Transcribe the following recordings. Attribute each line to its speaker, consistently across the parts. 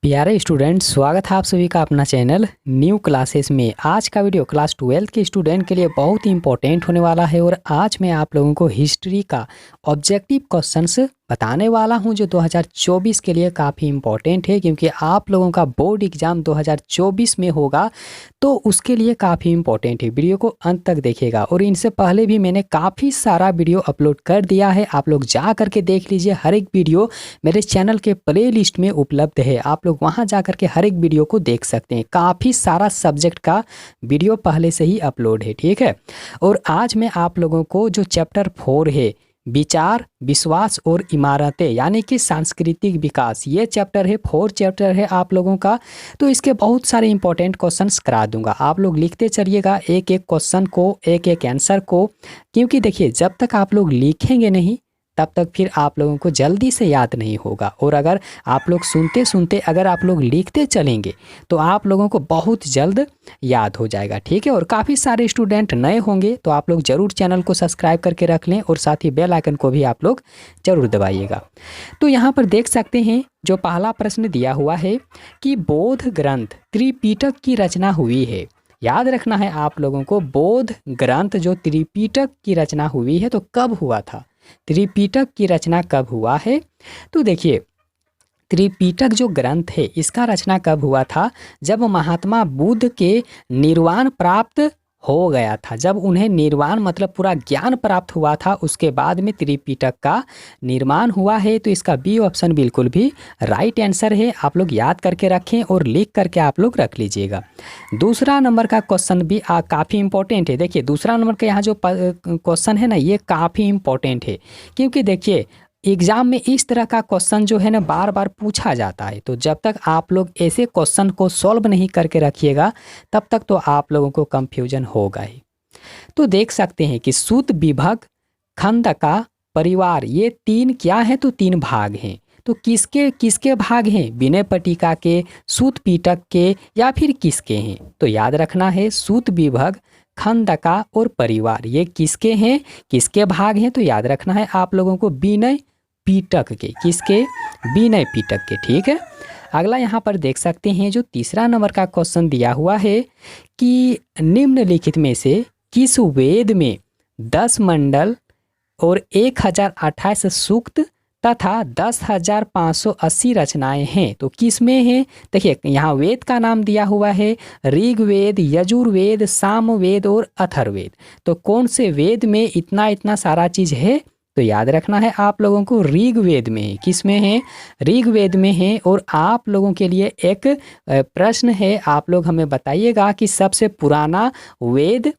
Speaker 1: प्यारे स्टूडेंट, स्वागत है आप सभी का अपना चैनल न्यू क्लासेस में। आज का वीडियो क्लास 12 के स्टूडेंट के लिए बहुत ही इंपॉर्टेंट होने वाला है और आज मैं आप लोगों को हिस्ट्री का ऑब्जेक्टिव क्वेश्चंस बताने वाला हूं जो 2024 के लिए काफ़ी इंपॉर्टेंट है, क्योंकि आप लोगों का बोर्ड एग्ज़ाम 2024 में होगा तो उसके लिए काफ़ी इंपॉर्टेंट है। वीडियो को अंत तक देखिएगा और इनसे पहले भी मैंने काफ़ी सारा वीडियो अपलोड कर दिया है, आप लोग जा करके देख लीजिए। हर एक वीडियो मेरे चैनल के प्ले लिस्ट में उपलब्ध है, आप लोग वहां जा करके हर एक वीडियो को देख सकते हैं। काफ़ी सारा सब्जेक्ट का वीडियो पहले से ही अपलोड है, ठीक है। और आज मैं आप लोगों को जो चैप्टर 4 है, विचार, विश्वास और इमारतें यानी कि सांस्कृतिक विकास, ये चैप्टर है, 4 चैप्टर है आप लोगों का। तो इसके बहुत सारे इंपॉर्टेंट क्वेश्चंस करा दूंगा, आप लोग लिखते चलिएगा एक एक क्वेश्चन को, एक एक आंसर को, क्योंकि देखिए जब तक आप लोग लिखेंगे नहीं तब तक फिर आप लोगों को जल्दी से याद नहीं होगा। और अगर आप लोग सुनते सुनते अगर आप लोग लिखते चलेंगे तो आप लोगों को बहुत जल्द याद हो जाएगा, ठीक है। और काफ़ी सारे स्टूडेंट नए होंगे तो आप लोग ज़रूर चैनल को सब्सक्राइब करके रख लें और साथ ही बेल आइकन को भी आप लोग ज़रूर दबाइएगा। तो यहाँ पर देख सकते हैं जो पहला प्रश्न दिया हुआ है कि बौद्ध ग्रंथ त्रिपिटक की रचना हुई है। याद रखना है आप लोगों को, बौद्ध ग्रंथ जो त्रिपिटक की रचना हुई है तो कब हुआ था, त्रिपिटक की रचना कब हुआ है। तो देखिए त्रिपिटक जो ग्रंथ है इसका रचना कब हुआ था, जब महात्मा बुद्ध के निर्वाण प्राप्त हो गया था, जब उन्हें निर्वाण मतलब पूरा ज्ञान प्राप्त हुआ था, उसके बाद में त्रिपिटक का निर्माण हुआ है। तो इसका बी ऑप्शन बिल्कुल भी राइट आंसर है, आप लोग याद करके रखें और लिख करके आप लोग रख लीजिएगा। दूसरा नंबर का क्वेश्चन भी काफ़ी इंपॉर्टेंट है। देखिए दूसरा नंबर का यहाँ जो क्वेश्चन है ना, ये काफ़ी इंपॉर्टेंट है, क्योंकि देखिए एग्ज़ाम में इस तरह का क्वेश्चन जो है ना बार बार पूछा जाता है। तो जब तक आप लोग ऐसे क्वेश्चन को सॉल्व नहीं करके रखिएगा तब तक तो आप लोगों को कंफ्यूजन होगा ही। तो देख सकते हैं कि सूत, विभग, खंडका, परिवार, ये तीन क्या है, तो तीन भाग हैं। तो किसके किसके भाग हैं, विनय पट्टिका के, सूत पिटक के या फिर किसके हैं। तो याद रखना है सूत, विभग, खंडका और परिवार ये किसके हैं, किसके भाग हैं। तो याद रखना है आप लोगों को विनय पिटक के, किसके, विनय पिटक के, ठीक है। अगला यहाँ पर देख सकते हैं जो तीसरा नंबर का क्वेश्चन दिया हुआ है कि निम्नलिखित में से किस वेद में 10 मंडल और 1028 सूक्त तथा 10,580 रचनाएं हैं। तो किस में हैं, देखिए यहाँ वेद का नाम दिया हुआ है, ऋग्वेद, यजुर्वेद, सामवेद और अथर्ववेद। तो कौन से वेद में इतना इतना सारा चीज़ है, तो याद रखना है आप लोगों को ऋग्वेद में है। किस में है, ऋग्वेद में है। और आप लोगों के लिए एक प्रश्न है, आप लोग हमें बताइएगा कि सबसे पुराना वेद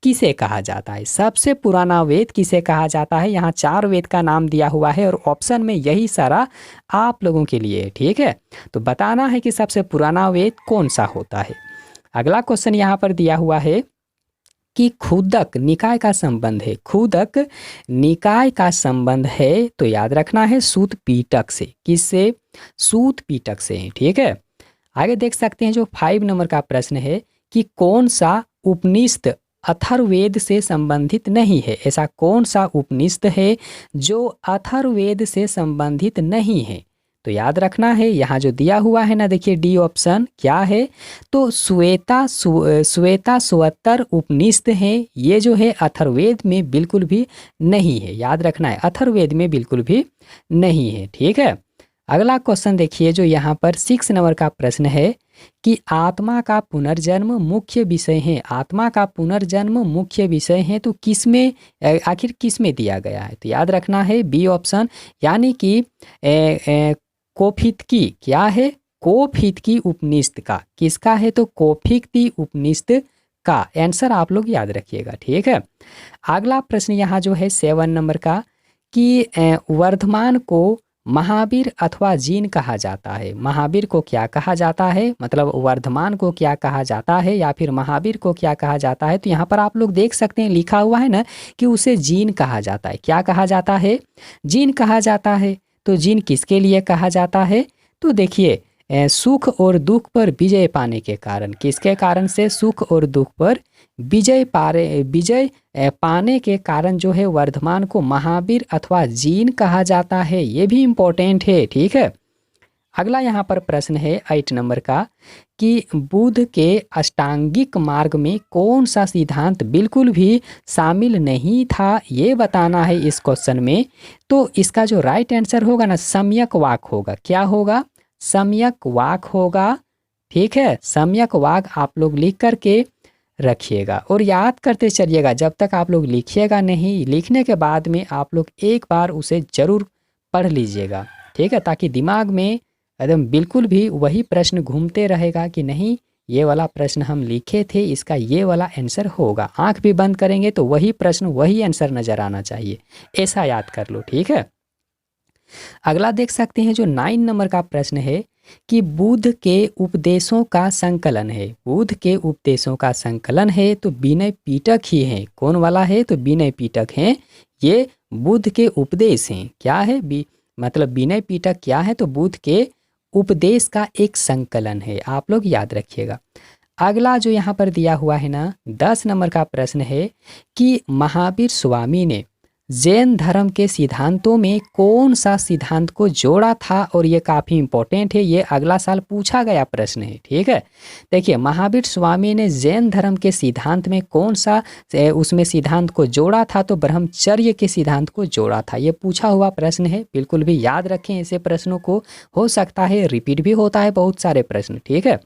Speaker 1: किसे कहा जाता है, सबसे पुराना वेद किसे कहा जाता है। यहाँ 4 वेद का नाम दिया हुआ है और ऑप्शन में यही सारा आप लोगों के लिए है, ठीक है। तो बताना है कि सबसे पुराना वेद कौन सा होता है। अगला क्वेश्चन यहाँ पर दिया हुआ है कि खुदक निकाय का संबंध है, खुदक निकाय का संबंध है। तो याद रखना है सूत पिटक से, किससे, सूत पिटक से, ठीक है। आगे देख सकते हैं जो 5 नंबर का प्रश्न है कि कौन सा उपनिषद अथर्ववेद से संबंधित नहीं है। ऐसा कौन सा उपनिषद है जो अथर्ववेद से संबंधित नहीं है। तो याद रखना है यहाँ जो दिया हुआ है ना, देखिए डी ऑप्शन क्या है, तो श्वेता स्वतर उपनिषद है। ये जो है अथर्ववेद में बिल्कुल भी नहीं है, याद रखना है अथर्ववेद में बिल्कुल भी नहीं है, ठीक है। अगला क्वेश्चन देखिए जो यहाँ पर 6 नंबर का प्रश्न है कि आत्मा का पुनर्जन्म मुख्य विषय है, आत्मा का पुनर्जन्म मुख्य विषय है। तो किस में, आखिर किस में दिया गया है। तो याद रखना है बी ऑप्शन, यानी कि कोफितकी, क्या है, कोफितकी उपनिषद का, किसका है, तो कोफितकी उपनिषद का आंसर आप लोग याद रखिएगा, ठीक है। अगला प्रश्न यहाँ जो है 7 नंबर का कि वर्धमान को महावीर अथवा जीन कहा जाता है। महावीर को क्या कहा जाता है, मतलब वर्धमान को क्या कहा जाता है या फिर महावीर को क्या कहा जाता है। तो यहाँ पर आप लोग देख सकते हैं लिखा हुआ है ना कि उसे जीन कहा जाता है। क्या कहा जाता है, जीन कहा जाता है। तो जीन किसके लिए कहा जाता है, तो देखिए सुख और दुख पर विजय पाने के कारण, किसके कारण से, सुख और दुख पर विजय पाने के कारण जो है वर्धमान को महावीर अथवा जीन कहा जाता है। ये भी इम्पोर्टेंट है, ठीक है। अगला यहाँ पर प्रश्न है 8 नंबर का कि बुद्ध के अष्टांगिक मार्ग में कौन सा सिद्धांत बिल्कुल भी शामिल नहीं था, ये बताना है इस क्वेश्चन में। तो इसका जो राइट आंसर होगा ना, सम्यक वाक होगा। क्या होगा? सम्यक वाक होगा। ठीक है, सम्यक वाक आप लोग लिख करके रखिएगा और याद करते चलिएगा। जब तक आप लोग लिखिएगा नहीं, लिखने के बाद में आप लोग एक बार उसे ज़रूर पढ़ लीजिएगा। ठीक है, ताकि दिमाग में एकदम बिल्कुल भी वही प्रश्न घूमते रहेगा कि नहीं, ये वाला प्रश्न हम लिखे थे, इसका ये वाला आंसर होगा। आंख भी बंद करेंगे तो वही प्रश्न वही आंसर नज़र आना चाहिए, ऐसा याद कर लो। ठीक है, अगला देख सकते हैं जो 9 नंबर का प्रश्न है कि बुद्ध के उपदेशों का संकलन है। बुद्ध के उपदेशों का संकलन है तो विनय पिटक ही है। कौन वाला है? तो विनय पिटक हैं। ये बुद्ध के उपदेश हैं। क्या है? मतलब विनय पिटक क्या है? तो बुद्ध के उपदेश का एक संकलन है। आप लोग याद रखिएगा। अगला जो यहाँ पर दिया हुआ है ना, 10 नंबर का प्रश्न है कि महावीर स्वामी ने जैन धर्म के सिद्धांतों में कौन सा सिद्धांत को जोड़ा था, और ये काफ़ी इंपॉर्टेंट है, ये अगला साल पूछा गया प्रश्न है। ठीक है, देखिए महावीर स्वामी ने जैन धर्म के सिद्धांत में कौन सा उसमें सिद्धांत को जोड़ा था, तो ब्रह्मचर्य के सिद्धांत को जोड़ा था। ये पूछा हुआ प्रश्न है, बिल्कुल भी याद रखें ऐसे प्रश्नों को। हो सकता है रिपीट भी होता है बहुत सारे प्रश्न। ठीक है,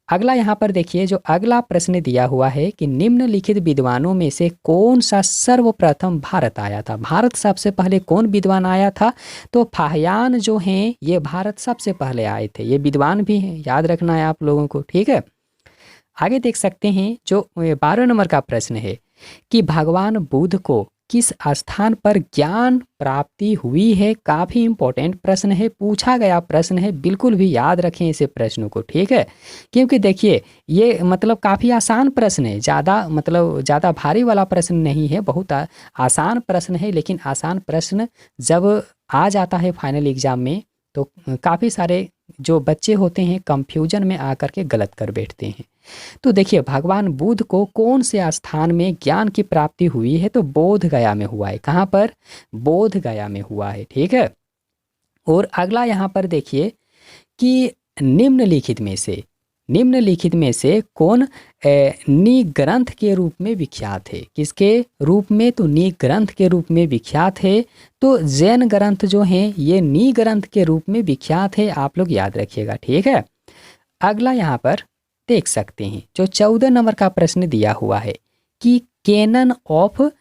Speaker 1: अगला यहाँ पर देखिए जो अगला प्रश्न दिया हुआ है कि निम्नलिखित विद्वानों में से कौन सा सर्वप्रथम भारत आया था। भारत सबसे पहले कौन विद्वान आया था? तो फाहियान जो हैं ये भारत सबसे पहले आए थे। ये विद्वान भी हैं, याद रखना है आप लोगों को। ठीक है, आगे देख सकते हैं जो 12 नंबर का प्रश्न है कि भगवान बुद्ध को किस स्थान पर ज्ञान प्राप्ति हुई है। काफ़ी इंपॉर्टेंट प्रश्न है, पूछा गया प्रश्न है, बिल्कुल भी याद रखें इसे प्रश्नों को। ठीक है, क्योंकि देखिए ये मतलब काफ़ी आसान प्रश्न है, ज़्यादा भारी वाला प्रश्न नहीं है, बहुत आसान प्रश्न है। लेकिन आसान प्रश्न जब आ जाता है फाइनल एग्जाम में तो काफ़ी सारे जो बच्चे होते हैं कंफ्यूजन में आकर के गलत कर बैठते हैं। तो देखिए भगवान बुद्ध को कौन से स्थान में ज्ञान की प्राप्ति हुई है? तो बोध गया में हुआ है। कहाँ पर? बोध गया में हुआ है। ठीक है, और अगला यहाँ पर देखिए कि निम्नलिखित में से कौन निग्रंथ के रूप में विख्यात है। किसके रूप में? तो निग्रंथ के रूप में विख्यात है। तो जैन ग्रंथ जो हैं ये निग्रंथ के रूप में विख्यात है, आप लोग याद रखिएगा। ठीक है, अगला यहाँ पर देख सकते हैं जो 14 नंबर का प्रश्न दिया हुआ है कि कैनन ऑफ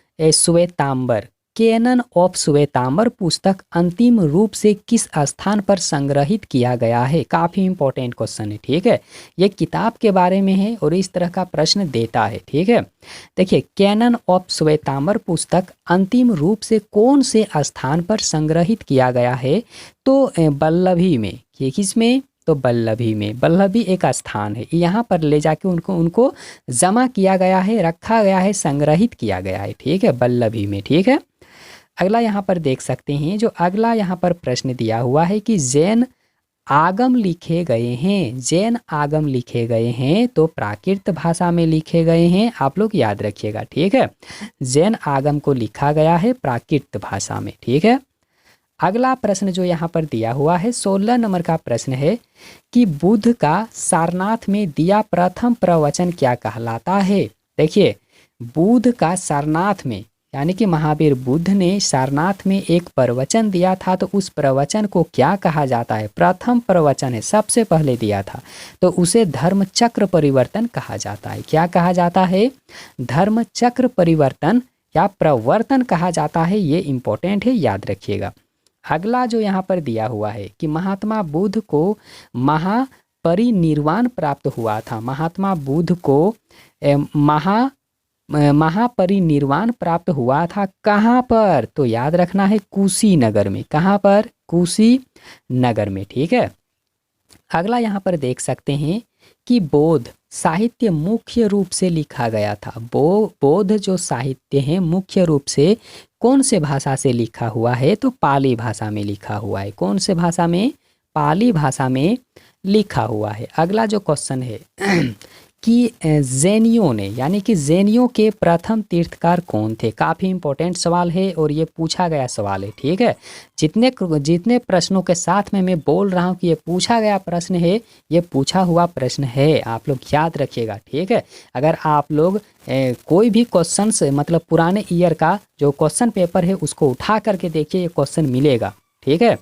Speaker 1: श्वेतांबर पुस्तक अंतिम रूप से किस स्थान पर संग्रहित किया गया है। काफ़ी इंपॉर्टेंट क्वेश्चन है। ठीक है, ये किताब के बारे में है और इस तरह का प्रश्न देता है। ठीक है, देखिए कैनन ऑफ श्वेतांबर पुस्तक अंतिम रूप से कौन से स्थान पर संग्रहित किया गया है? तो वल्लभी में। ये किसमें? तो वल्लभी में। वल्लभी एक स्थान है, यहाँ पर ले जाके उनको जमा किया गया है, रखा गया है, संग्रहित किया गया है। ठीक है, वल्लभी में। ठीक है, अगला यहाँ पर देख सकते हैं जो अगला यहाँ पर प्रश्न दिया हुआ है कि जैन आगम लिखे गए हैं। जैन आगम लिखे गए हैं तो प्राकृत भाषा में लिखे गए हैं, आप लोग याद रखिएगा। ठीक है, जैन आगम को लिखा गया है प्राकृत भाषा में। ठीक है, अगला प्रश्न जो यहाँ पर दिया हुआ है 16 नंबर का प्रश्न है कि बुद्ध का सारनाथ में दिया प्रथम प्रवचन क्या कहलाता है। देखिए बुद्ध का सारनाथ में यानी कि महावीर बुद्ध ने सारनाथ में एक प्रवचन दिया था, तो उस प्रवचन को क्या कहा जाता है? प्रथम प्रवचन है, सबसे पहले दिया था, तो उसे धर्म चक्र परिवर्तन कहा जाता है। क्या कहा जाता है? धर्म चक्र परिवर्तन या प्रवर्तन कहा जाता है। ये इंपॉर्टेंट है, याद रखिएगा। अगला जो यहाँ पर दिया हुआ है कि महात्मा बुद्ध को महापरिनिर्वाण प्राप्त हुआ था। महात्मा बुद्ध को महापरिनिर्वाण प्राप्त हुआ था कहाँ पर? तो याद रखना है कुशीनगर में। कहाँ पर? कुशीनगर में। ठीक है, अगला यहाँ पर देख सकते हैं कि बौद्ध साहित्य मुख्य रूप से लिखा गया था। बौद्ध जो साहित्य है मुख्य रूप से कौन से भाषा से लिखा हुआ है? तो पाली भाषा में लिखा हुआ है। कौन से भाषा में? पाली भाषा में लिखा हुआ है। अगला जो क्वेश्चन है कि जैनियों ने यानी कि जैनियों के प्रथम तीर्थकार कौन थे। काफ़ी इंपॉर्टेंट सवाल है और ये पूछा गया सवाल है, ठीक है। जितने प्रश्नों के साथ में मैं बोल रहा हूँ कि ये पूछा गया प्रश्न है, ये पूछा हुआ प्रश्न है, आप लोग याद रखिएगा, ठीक है। अगर आप लोग कोई भी क्वेश्चन से मतलब पुराने ईयर का जो क्वेश्चन पेपर है उसको उठा करके देखिए, ये क्वेश्चन मिलेगा, ठीक है।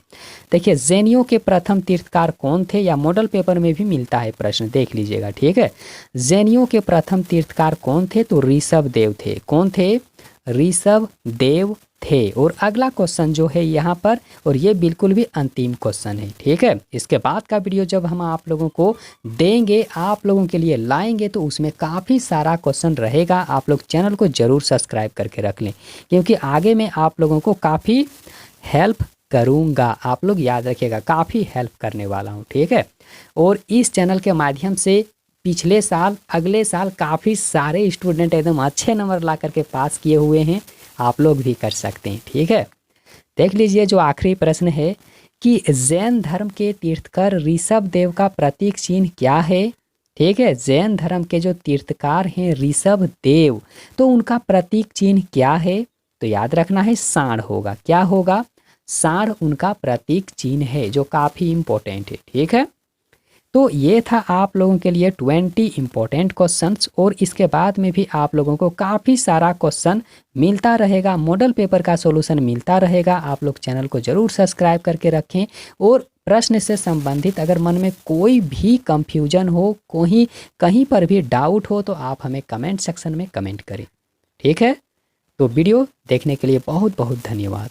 Speaker 1: देखिए जैनियों के प्रथम तीर्थकार कौन थे, या मॉडल पेपर में भी मिलता है प्रश्न, देख लीजिएगा, ठीक है। जैनियों के प्रथम तीर्थकार कौन थे, तो ऋषभ देव थे। कौन थे, ऋषभ देव थे। और अगला क्वेश्चन जो है यहाँ पर, और ये बिल्कुल भी अंतिम क्वेश्चन है, ठीक है। इसके बाद का वीडियो जब हम आप लोगों को देंगे, आप लोगों के लिए लाएंगे, तो उसमें काफ़ी सारा क्वेश्चन रहेगा। आप लोग चैनल को ज़रूर सब्सक्राइब करके रख लें, क्योंकि आगे मैं आप लोगों को काफ़ी हेल्प करूँगा। आप लोग याद रखिएगा, काफ़ी हेल्प करने वाला हूँ, ठीक है। और इस चैनल के माध्यम से पिछले साल अगले साल काफ़ी सारे स्टूडेंट एकदम अच्छे नंबर ला करके पास किए हुए हैं, आप लोग भी कर सकते हैं, ठीक है। देख लीजिए जो आखिरी प्रश्न है कि जैन धर्म के तीर्थकर ऋषभ देव का प्रतीक चिन्ह क्या है, ठीक है। जैन धर्म के जो तीर्थकार हैं ऋषभ देव, तो उनका प्रतीक चिन्ह क्या है, तो याद रखना है सांड होगा। क्या होगा, सांड उनका प्रतीक चिन्ह है, जो काफ़ी इम्पोर्टेंट है, ठीक है। तो ये था आप लोगों के लिए 20 इम्पोर्टेंट क्वेश्चंस, और इसके बाद में भी आप लोगों को काफ़ी सारा क्वेश्चन मिलता रहेगा, मॉडल पेपर का सॉल्यूशन मिलता रहेगा। आप लोग चैनल को ज़रूर सब्सक्राइब करके रखें, और प्रश्न से संबंधित अगर मन में कोई भी कंफ्यूजन हो, कोई कहीं पर भी डाउट हो, तो आप हमें कमेंट सेक्शन में कमेंट करें, ठीक है। तो वीडियो देखने के लिए बहुत बहुत धन्यवाद।